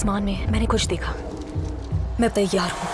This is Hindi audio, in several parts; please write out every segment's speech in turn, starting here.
आसमान में मैंने कुछ देखा। मैं तैयार हूँ।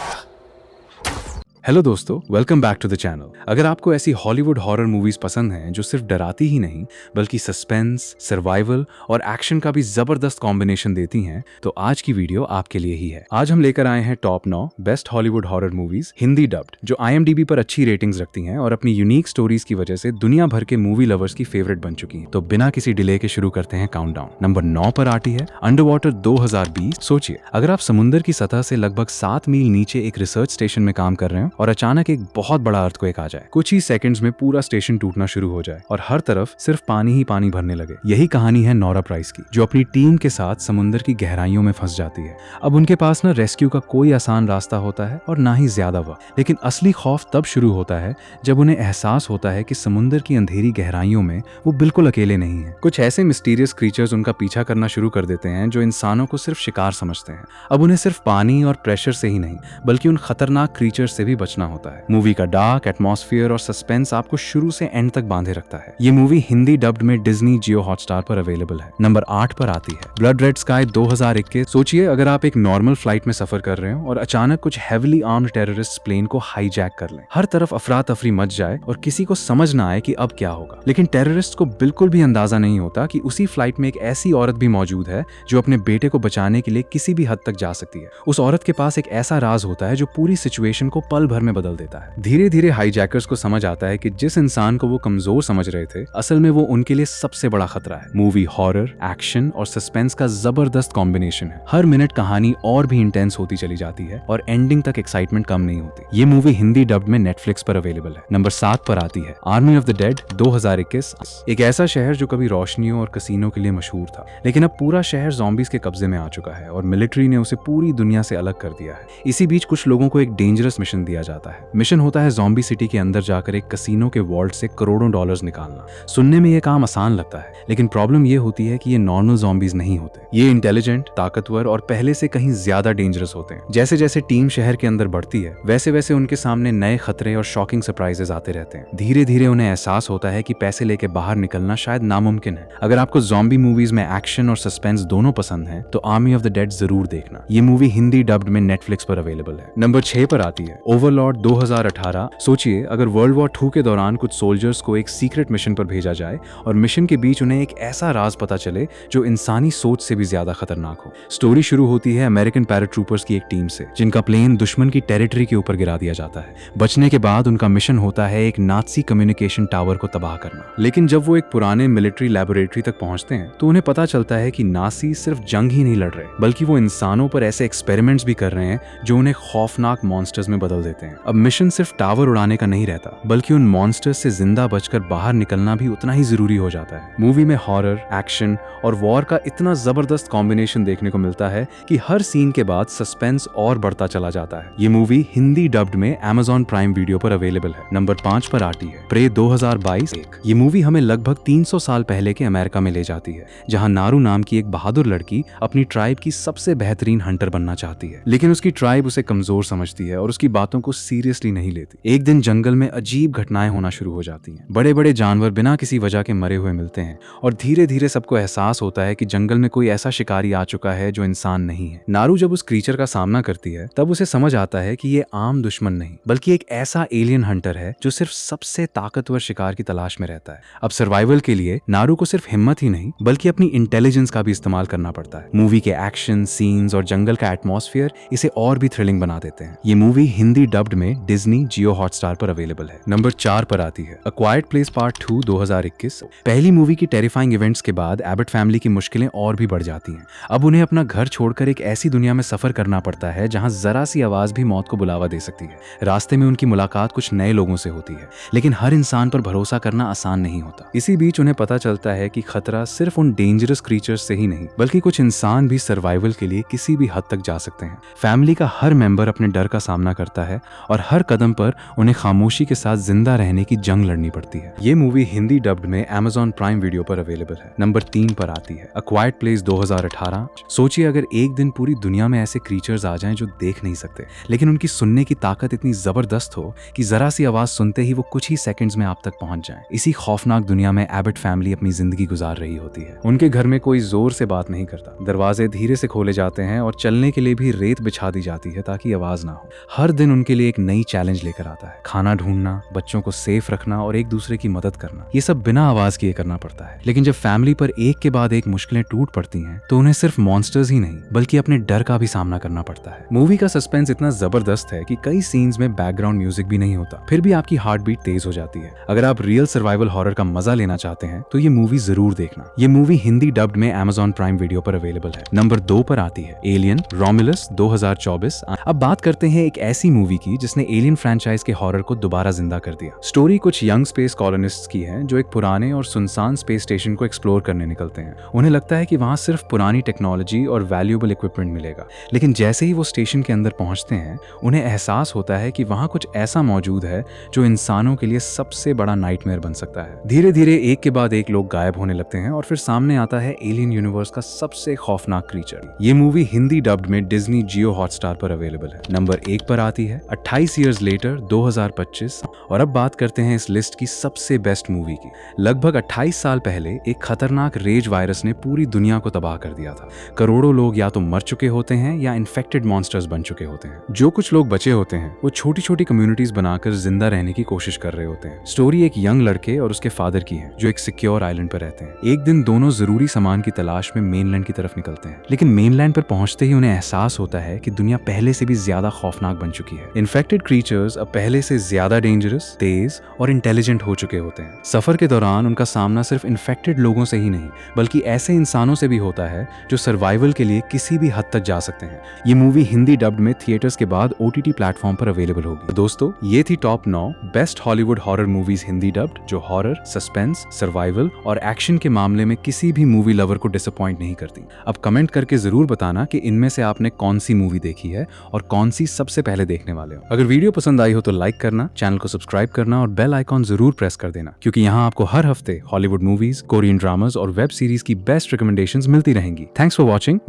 हेलो दोस्तों, welcome back to the channel. अगर आपको ऐसी हॉलीवुड हॉरर मूवीज पसंद हैं जो सिर्फ डराती ही नहीं बल्कि सस्पेंस, सर्वाइवल और एक्शन का भी जबरदस्त कॉम्बिनेशन देती हैं, तो आज की वीडियो आपके लिए ही है। आज हम लेकर आए हैं top 9 best Hollywood horror movies Hindi dubbed, जो IMDb पर अच्छी रेटिंग्स रखती हैं और अपनी यूनिक स्टोरीज की वजह से दुनिया भर के मूवी लवर्स की फेवरेट बन चुकी हैं। तो बिना किसी डिले के शुरू करते हैं काउंटडाउन। नंबर 9 पर आती है अंडर वाटर 2020। सोचिए, अगर आप समुद्र की सतह से लगभग 7 मील नीचे एक रिसर्च स्टेशन में काम कर रहे हो और अचानक एक बहुत बड़ा अर्थक्वेक आ जाए, कुछ ही सेकंड्स में पूरा स्टेशन टूटना शुरू हो जाए और हर तरफ सिर्फ पानी ही पानी भरने लगे। यही कहानी है नोरा प्राइस की, जो अपनी टीम के साथ समुद्र की गहराइयों में फंस जाती है। अब उनके पास न रेस्क्यू का कोई आसान रास्ता होता है और ना ही ज्यादा वक्त, लेकिन असली खौफ तब शुरू होता है जब उन्हें एहसास होता है कि समुद्र की अंधेरी गहराइयों में वो बिल्कुल अकेले नहीं है। कुछ ऐसे मिस्टीरियस क्रीचर्स उनका पीछा करना शुरू कर देते हैं जो इंसानों को सिर्फ शिकार समझते हैं। अब उन्हें सिर्फ पानी और प्रेशर से ही नहीं बल्कि उन खतरनाक क्रीचर्स से भी बचना होता है। मूवी का डार्क एटमॉस्फेयर और सस्पेंस आपको शुरू से एंड तक बांधे रखता है। ये मूवी हिंदी डब्ड में डिज्नी जियो हॉटस्टार पर अवेलेबल है। नंबर 8 पर आती है ब्लड रेड स्काई 2021। सोचिए, अगर आप एक नॉर्मल फ्लाइट में सफर कर रहे हो और अचानक कुछ हेविली आर्म्ड टेररिस्ट प्लेन को हाईजैक कर लें। हर तरफ अफरा तफरी मच जाए और किसी को समझ ना आए कि अब क्या होगा। लेकिन टेररिस्ट को बिल्कुल भी अंदाजा नहीं होता कि उसी फ्लाइट में एक ऐसी औरत भी मौजूद है जो अपने बेटे को बचाने के लिए किसी भी हद तक जा सकती है। उस औरत के पास एक ऐसा राज होता है जो पूरी सिचुएशन को पल भर में बदल देता है। धीरे धीरे हाईजैकर्स को समझ आता है कि जिस इंसान को वो कमजोर समझ रहे थे, असल में वो उनके लिए सबसे बड़ा खतरा है। मूवी हॉरर, एक्शन और सस्पेंस का जबरदस्त कॉम्बिनेशन है। हर मिनट कहानी और भी इंटेंस होती चली जाती है और एंडिंग तक एक्साइटमेंट कम नहीं होती। ये मूवी हिंदी डब्ड में नेटफ्लिक्स पर अवेलेबल है। नंबर 7 पर आती है आर्मी ऑफ द डेड 2021। एक ऐसा शहर जो कभी रोशनियों और कसीनों के लिए मशहूर था, लेकिन अब पूरा शहर ज़ॉम्बीज के कब्जे में आ चुका है और मिलिट्री ने उसे पूरी दुनिया से अलग कर दिया है। इसी बीच कुछ लोगों को एक डेंजरस मिशन दिया जाता है। मिशन होता है ज़ॉम्बी सिटी के अंदर जाकर एक कसीनो के वॉल्ट से करोड़ों डॉलर्स निकालना। सुनने में ये काम आसान लगता है, लेकिन प्रॉब्लम ये होती है कि ये नॉर्मल ज़ॉम्बीज नहीं होते। ये इंटेलिजेंट, ताकतवर और पहले से कहीं ज्यादा डेंजरस होते हैं। जैसे जैसे टीम शहर के अंदर बढ़ती है, वैसे वैसे उनके सामने नए खतरे और शॉकिंग सरप्राइजेस आते रहते हैं। धीरे धीरे उन्हें एहसास होता है कि पैसे लेके बाहर निकलना शायद नामुमकिन है। अगर आपको ज़ॉम्बी मूवीज में एक्शन और सस्पेंस दोनों पसंद हैं, तो आर्मी ऑफ द डेड जरूर देखना। ये मूवी हिंदी डब्ड में नेटफ्लिक्स पर अवेलेबल है। नंबर 6 पर आती है ओवरलॉर्ड 2018। सोचिए, अगर वर्ल्ड वॉर 2 के दौरान कुछ सोल्जर्स को एक सीक्रेट मिशन पर भेजा जाए और मिशन के बीच उन्हें एक ऐसा राज पता चले जो इंसानी सोच से भी ज्यादा खतरनाक हो। स्टोरी शुरू होती है अमेरिकन पैराट्रूपर्स की एक टीम से, जिनका प्लेन दुश्मन की टेरिटरी के ऊपर गिरा दिया जाता है। बचने के बाद उनका मिशन होता है एक नाज़ी कम्युनिकेशन टावर को तबाह करना। लेकिन जब वो एक पुराने मिलिट्री लैबोरेटरी तक पहुंचते हैं, तो उन्हें पता चलता है कि नाज़ी सिर्फ जंग ही नहीं लड़ रहे, बल्कि वो इंसानों पर ऐसे एक्सपेरिमेंट्स भी कर रहे हैं जो उन्हें खौफनाक मॉन्स्टर्स में बदल देते हैं। अब मिशन सिर्फ टावर उड़ाने का नहीं रहता, बल्कि उन मॉन्स्टर्स से जिंदा बचकर बाहर निकलना भी उतना ही जरूरी हो जाता है। मूवी में हॉरर, एक्शन और वॉर का इतना जबरदस्त कॉम्बिनेशन देखने को मिलता है कि हर सीन के बाद सस्पेंस और बढ़ता चला जाता है। ये मूवी हिंदी डब्ड में Amazon प्राइम वीडियो पर अवेलेबल है। नंबर 5 पर आती है प्रे 2022। ये मूवी हमें लगभग 300 साल पहले के अमेरिका में ले जाती है, जहां नारू नाम की एक बहादुर लड़की अपनी ट्राइब की सबसे बेहतरीन हंटर बनना चाहती है। लेकिन उसकी ट्राइब उसे कमजोर समझती है और उसकी बातों को सीरियसली नहीं लेती। एक दिन जंगल में अजीब घटनाएं होना शुरू हो जाती हैं। बड़े बड़े जानवर बिना किसी वजह के मरे हुए मिलते हैं और धीरे धीरे सबको एहसास होता है कि जंगल में कोई ऐसा शिकारी आ चुका है जो इंसान नहीं है। नारू जब उस क्रीचर का सामना करती है, तब उसे समझ आता है कि ये आम दुश्मन नहीं बल्कि एक ऐसा एलियन हंटर है जो सिर्फ सबसे ताकतवर शिकार की तलाश में रहता है। अब सर्वाइवल के लिए नारू को सिर्फ हिम्मत ही नहीं बल्कि अपनी इंटेलिजेंस का भी इस्तेमाल करना पड़ता है। मूवी के एक्शन सीन्स और जंगल का एटमॉस्फेयर इसे और भी थ्रिलिंग बना देते हैं। ये मूवी हिंदी डब्ड में डिज्नी जियो हॉटस्टार पर अवेलेबल है। नंबर 4 पर आती है अ क्वाइट प्लेस पार्ट 2 2021। पहली मूवी की टेरिफाइंग इवेंट्स के बाद एबट फैमिली की मुश्किलें और भी बढ़ जाती हैं। अब उन्हें अपना घर छोड़कर एक ऐसी दुनिया में सफर करना पड़ता है जहां जरा सी आवाज भी मौत को बुलावा दे सकती है। रास्ते में उनकी मुलाकात कुछ नए लोगों से होती है, लेकिन हर इंसान पर भरोसा करना आसान नहीं होता। इसी बीच उन्हें पता चलता है कि खतरा सिर्फ उन डेंजरस क्रीचर्स से ही नहीं बल्कि कुछ इंसान भी सर्वाइवल के लिए किसी भी हद तक जा सकते हैं। फैमिली का हर मेंबर अपने डर का सामना करता है है और हर कदम पर उन्हें खामोशी के साथ जिंदा रहने की जंग लड़नी पड़ती है। ये मूवी हिंदी डब्ड में Amazon प्राइम वीडियो पर अवेलेबल है। नंबर 3 पर आती है अ क्वाइट प्लेस 2018। सोचिए अगर एक दिन पूरी दुनिया में ऐसे क्रीचर्स आ जाएं जो देख नहीं सकते, लेकिन उनकी सुनने की ताकत इतनी जबरदस्त हो कि जरा सी आवाज सुनते ही वो कुछ ही सेकंड्स में आप तक पहुंच जाएं। इसी खौफनाक दुनिया में एबट फैमिली अपनी जिंदगी गुजार रही होती है। उनके घर में कोई जोर से बात नहीं करता, दरवाजे धीरे से खोले जाते हैं और चलने के लिए भी रेत बिछा दी जाती है ताकि आवाज ना हो। हर दिन उनके लिए एक नई चैलेंज लेकर आता है, खाना ढूंढना, बच्चों को सेफ रखना और एक दूसरे की मदद करना। ये सब बिना आवाज किए करना पड़ता है। लेकिन जब फैमिली पर एक के बाद एक मुश्किलें टूट पड़ती हैं तो उन्हें सिर्फ मॉन्स्टर्स ही नहीं बल्कि अपने डर का भी सामना करना पड़ता है। मूवी का सस्पेंस इतना जबरदस्त है कि कई सीन्स में बैकग्राउंड म्यूजिक भी नहीं होता, फिर भी आपकी हार्ट बीट तेज हो जाती है। अगर आप रियल सर्वाइवल हॉरर का मजा लेना चाहते हैं तो ये मूवी जरूर देखना। ये मूवी हिंदी डब्ड में Amazon प्राइम वीडियो पर अवेलेबल है। नंबर 2 पर आती है एलियन रोमुलस 2024। अब बात करते हैं एक ऐसी मूवी की जिसने एलियन फ्रेंचाइज के हॉरर को दोबारा जिंदा कर दिया। स्टोरी कुछ यंग स्पेस कॉलोनिस्ट्स की है जो एक पुराने और सुनसान स्पेस स्टेशन को एक्सप्लोर करने निकलते हैं। उन्हें लगता है कि वहां सिर्फ पुरानी टेक्नोलॉजी और वैल्यूएबल इक्विपमेंट मिलेगा, लेकिन जैसे ही वो स्टेशन के अंदर पहुंचते हैं उन्हें एहसास होता है कि वहां कुछ ऐसा मौजूद है जो इंसानों के लिए सबसे बड़ा नाइटमेयर बन सकता है। धीरे धीरे एक के बाद एक लोग गायब होने लगते हैं और फिर सामने आता है एलियन यूनिवर्स का सबसे खौफनाक क्रीचर। ये मूवी हिंदी डब्ड में डिज्नी जियो हॉटस्टार पर अवेलेबल है। नंबर 1 पर आती है 28 ईयर्स लेटर 2025। और अब बात करते हैं इस लिस्ट की सबसे बेस्ट मूवी की। लगभग 28 साल पहले एक खतरनाक रेज वायरस ने पूरी दुनिया को तबाह कर दिया था। करोड़ों लोग या तो मर चुके होते हैं या इन्फेक्टेड मॉन्स्टर्स बन चुके होते हैं। जो कुछ लोग बचे होते हैं वो छोटी छोटी कम्युनिटीज बनाकर जिंदा रहने की कोशिश कर रहे होते हैं। स्टोरी एक यंग लड़के और उसके फादर की है जो एक सिक्योर आइलैंड पर रहते हैं। एक दिन दोनों जरूरी सामान की तलाश में मेनलैंड की तरफ निकलते हैं, लेकिन मेनलैंड पर पहुंचते ही उन्हें एहसास होता है कि दुनिया पहले से भी ज्यादा खौफनाक बन चुकी है। इन्फेक्टेड क्रीचर्स अब पहले से ज्यादा डेंजरस, तेज और इंटेलिजेंट हो चुके होते हैं। सफर के दौरान उनका सामना सिर्फ इन्फेक्टेड लोगों से ही नहीं बल्कि ऐसे इंसानों से भी होता है जो सर्वाइवल के लिए किसी भी हद तक जा सकते हैं। ये मूवी हिंदी डब्ड में थिएटर्स के बाद OTT प्लेटफॉर्म पर अवेलेबल होगी। दोस्तों, ये थी top 9 best Hollywood horror movies Hindi dubbed जो हॉरर, सस्पेंस, सर्वाइवल और एक्शन के मामले में किसी भी मूवी लवर को डिसअपॉइंट नहीं करती। अब कमेंट करके जरूर बताना कि इनमें से आपने कौन सी मूवी देखी है और कौन सी सबसे पहले देखने वाले हो। अगर वीडियो पसंद आई हो तो लाइक करना, चैनल को सब्सक्राइब करना और बेल आइकॉन जरूर प्रेस कर देना, क्योंकि यहाँ आपको हर हफ्ते हॉलीवुड मूवीज, कोरियन ड्रामास और वेब सीरीज की बेस्ट रिकमेंडेशंस मिलती रहेंगी। Thanks for watching.